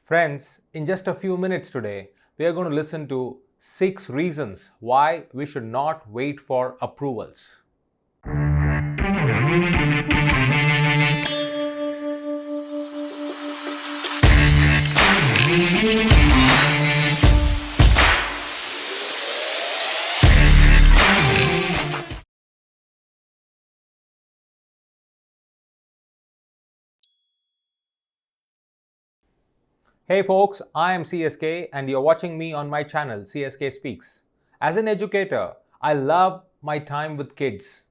Friends, in just a few minutes today, we are going to listen to 6 reasons why we should not wait for approvals. Hey folks, I am CSK and you're watching me on my channel CSKSpeaks. As an educator, I love my time with kids.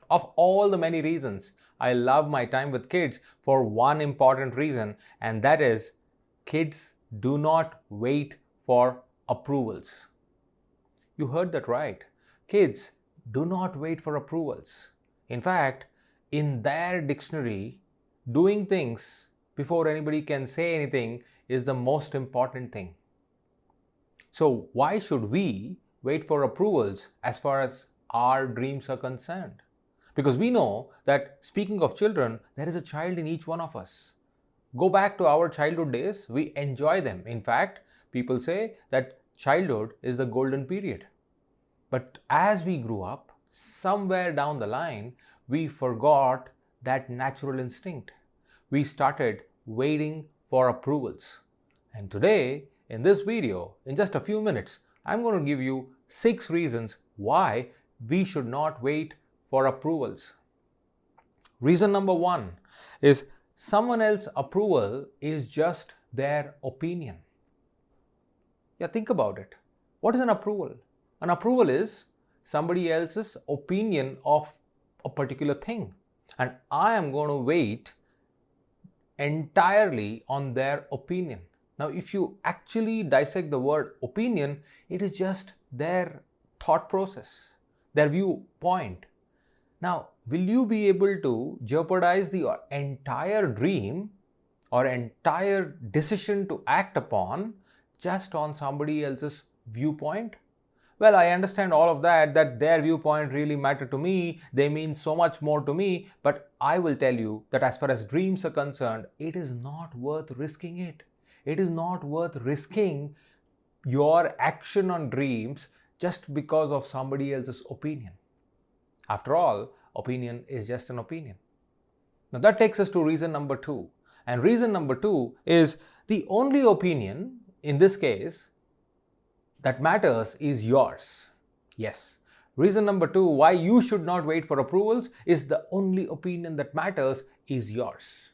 Of all the many reasons, I love my time with kids for one important reason, and that is kids do not wait for approvals. You heard that right. Kids do not wait for approvals. In fact, in their dictionary, doing things before anybody can say anything is the most important thing. So why should we wait for approvals as far as our dreams are concerned? Because we know that, speaking of children, there is a child in each one of us. Go back to our childhood days, we enjoy them. In fact, people say that childhood is the golden period. But as we grew up, somewhere down the line, we forgot that natural instinct. We started waiting for approvals. And today, in this video, in just a few minutes, I'm going to give you 6 reasons why we should not wait for approvals. Reason number 1 is someone else's approval is just their opinion. Yeah, think about it. What is an approval? An approval is somebody else's opinion of a particular thing. And I am going to wait entirely on their opinion. Now, if you actually dissect the word opinion, it is just their thought process, their viewpoint. Now, will you be able to jeopardize the entire dream or entire decision to act upon just on somebody else's viewpoint? Well, I understand all of that their viewpoint really matter to me, they mean so much more to me, but I will tell you that as far as dreams are concerned, it is not worth risking it. It is not worth risking your action on dreams just because of somebody else's opinion. After all, opinion is just an opinion. Now that takes us to reason number 2. And reason number 2 is the only opinion in this case that matters is yours. Yes. Reason number 2 why you should not wait for approvals is the only opinion that matters is yours.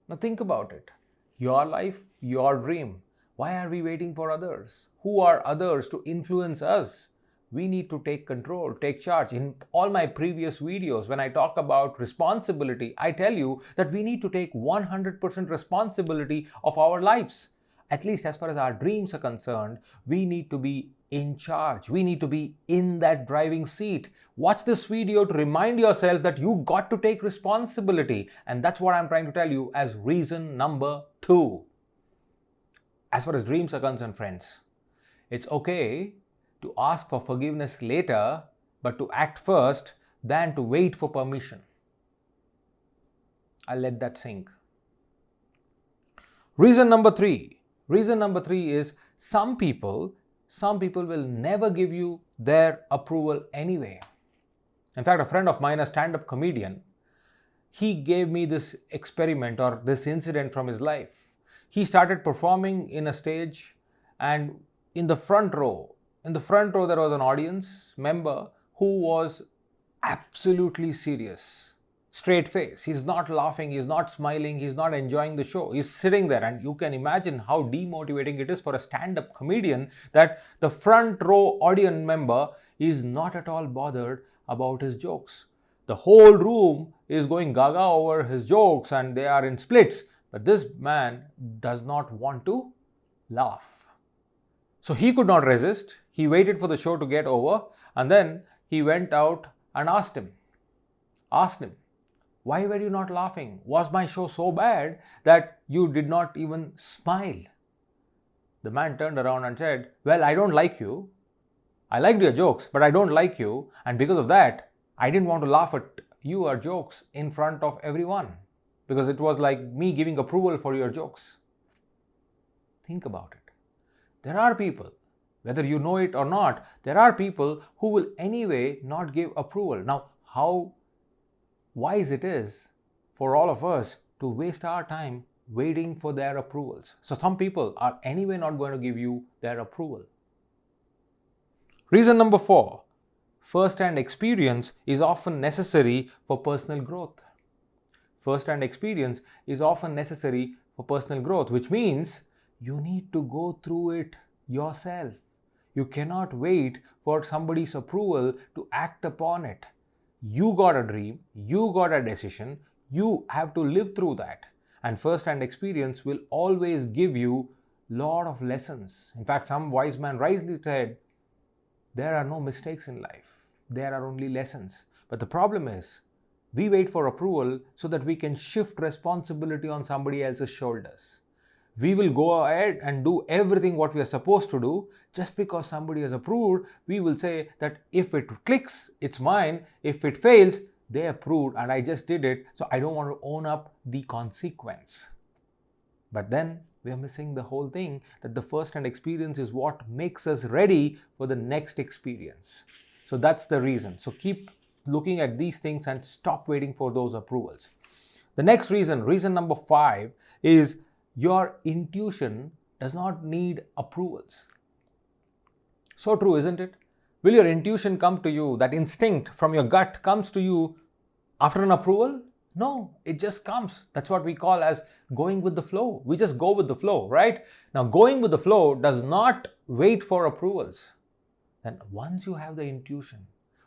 Now think about it. Your life, your dream. Why are we waiting for others? Who are others to influence us? We need to take control, take charge. In all my previous videos, when I talk about responsibility, I tell you that we need to take 100% responsibility of our lives. At least as far as our dreams are concerned, we need to be in charge. We need to be in that driving seat. Watch this video to remind yourself that you got to take responsibility. And that's what I'm trying to tell you as reason number 2. As far as dreams are concerned, friends, it's okay to ask for forgiveness later, but to act first than to wait for permission. I'll let that sink. Reason number 3 is some people will never give you their approval anyway. In fact, a friend of mine, a stand-up comedian, he gave me this experiment or this incident from his life. He started performing in a stage, and in the front row there was an audience member who was absolutely serious. Straight face. He's not laughing, he's not smiling, he's not enjoying the show. He's sitting there, and you can imagine how demotivating it is for a stand-up comedian that the front row audience member is not at all bothered about his jokes. The whole room is going gaga over his jokes and they are in splits, but this man does not want to laugh. So he could not resist. He waited for the show to get over, and then he went out and asked him, why were you not laughing? Was my show so bad that you did not even smile? The man turned around and said, well, I don't like you. I liked your jokes, but I don't like you. And because of that, I didn't want to laugh at your jokes in front of everyone. Because it was like me giving approval for your jokes. Think about it. There are people, whether you know it or not, there are people who will anyway not give approval. Now, how wise it is for all of us to waste our time waiting for their approvals. So some people are anyway not going to give you their approval. Reason number 4, first-hand experience is often necessary for personal growth. First-hand experience is often necessary for personal growth, which means you need to go through it yourself. You cannot wait for somebody's approval to act upon it. You got a dream, you got a decision, you have to live through that. And first-hand experience will always give you a lot of lessons. In fact, some wise man rightly said, there are no mistakes in life. There are only lessons. But the problem is, we wait for approval so that we can shift responsibility on somebody else's shoulders. We will go ahead and do everything what we are supposed to do. Just because somebody has approved, we will say that if it clicks, it's mine. If it fails, they approved and I just did it, so I don't want to own up the consequence. But then we are missing the whole thing, that the first-hand experience is what makes us ready for the next experience. So that's the reason. So keep looking at these things and stop waiting for those approvals. The next reason number 5, is your intuition does not need approvals. So true, isn't it? Will your intuition come to you, that instinct from your gut comes to you after an approval? No, it just comes. That's what we call as going with the flow. We just go with the flow, right? Now, going with the flow does not wait for approvals. Then once you have the intuition,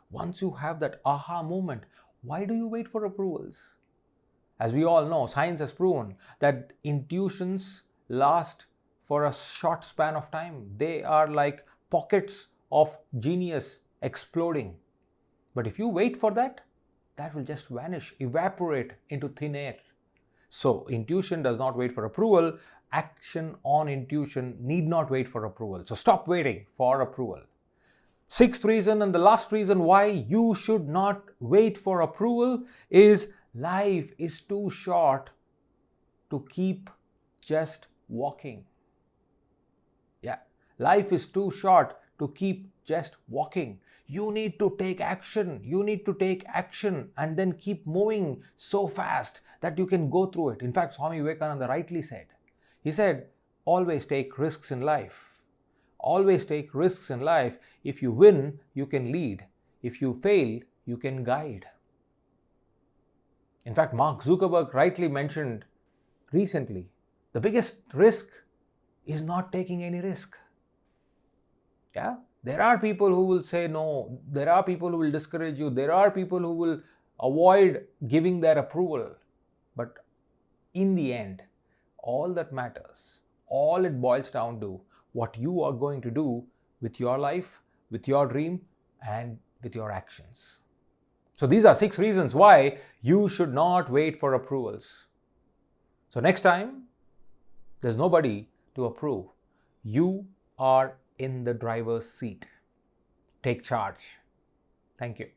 once you have that aha moment, why do you wait for approvals? As we all know, science has proven that intuitions last for a short span of time. They are like pockets of genius exploding. But if you wait for that, that will just vanish, evaporate into thin air. So intuition does not wait for approval. Action on intuition need not wait for approval. So stop waiting for approval. 6th reason and the last reason why you should not wait for approval is life is too short to keep just walking. Yeah, life is too short to keep just walking. You need to take action. You need to take action and then keep moving so fast that you can go through it. In fact, Swami Vivekananda rightly said, he said, always take risks in life. Always take risks in life. If you win, you can lead. If you fail, you can guide. In fact, Mark Zuckerberg rightly mentioned recently, the biggest risk is not taking any risk. Yeah? There are people who will say no. There are people who will discourage you. There are people who will avoid giving their approval. But in the end, all that matters, all it boils down to what you are going to do with your life, with your dream, and with your actions. So these are 6 reasons why you should not wait for approvals. So next time, there's nobody to approve. You are in the driver's seat. Take charge. Thank you.